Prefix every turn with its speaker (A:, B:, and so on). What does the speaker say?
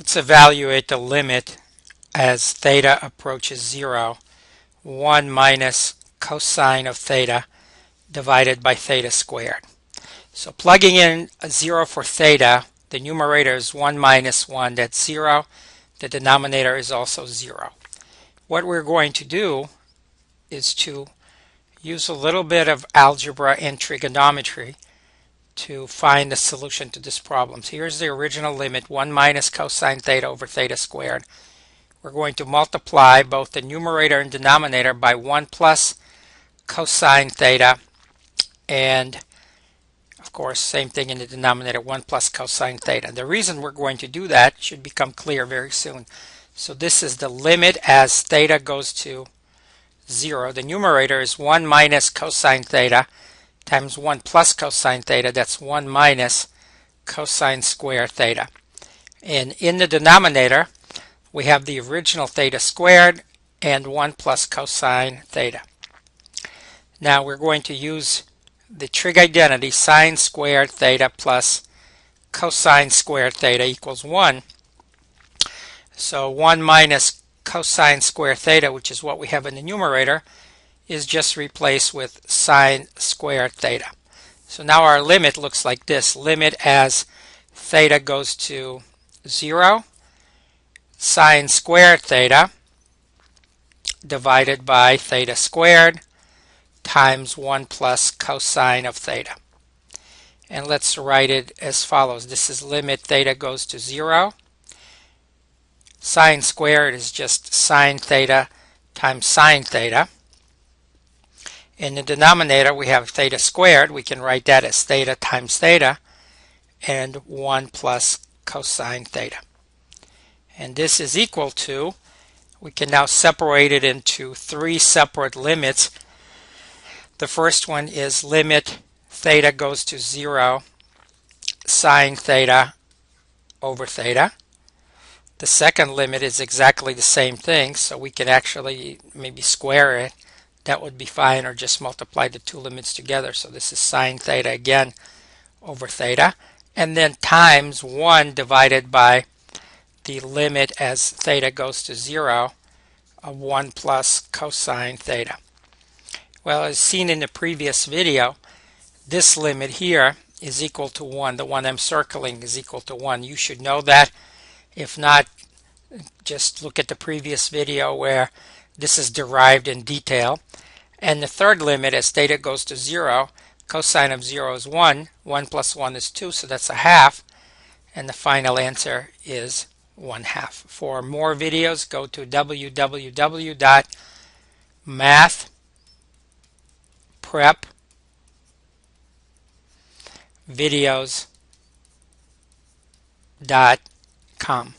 A: Let's evaluate the limit as theta approaches 0, 1 minus cosine of theta divided by theta squared. So plugging in a 0 for theta, the numerator is 1 minus 1, that's 0. The denominator is also 0. What we're going to do is to use a little bit of algebra and trigonometry to find the solution to this problem. So here's the original limit, 1 minus cosine theta over theta squared. We're going to multiply both the numerator and denominator by 1 plus cosine theta, and of course same thing in the denominator, 1 plus cosine theta. The reason we're going to do that should become clear very soon. So this is the limit as theta goes to 0. The numerator is 1 minus cosine theta times 1 plus cosine theta. That's 1 minus cosine square theta. And in the denominator, we have the original theta squared and 1 plus cosine theta. Now we're going to use the trig identity, sine squared theta plus cosine squared theta equals 1. So 1 minus cosine square theta, which is what we have in the numerator, is just replaced with sine squared theta. So now our limit looks like this. Limit as theta goes to 0, sine squared theta divided by theta squared times 1 plus cosine of theta. And let's write it as follows. This is limit theta goes to 0. Sine squared is just sine theta times sine theta. In the denominator we have theta squared. We can write that as theta times theta and 1 plus cosine theta. And this is equal to, we can now separate it into 3 separate limits. The first one is limit theta goes to 0, sine theta over theta. The second limit is exactly the same thing, so we can actually maybe square it. That would be fine, or just multiply the two limits together. So this is sine theta again over theta, and then times 1 divided by the limit as theta goes to 0 of 1 plus cosine theta. Well, as seen in the previous video, this limit here is equal to 1. The one I'm circling is equal to 1. You should know that. If not, just look at the previous video where this is derived in detail. And the third limit, as theta goes to 0, cosine of 0 is 1. 1 plus 1 is 2, so that's a half. And the final answer is 1/2. For more videos, go to www.mathprepvideos.com.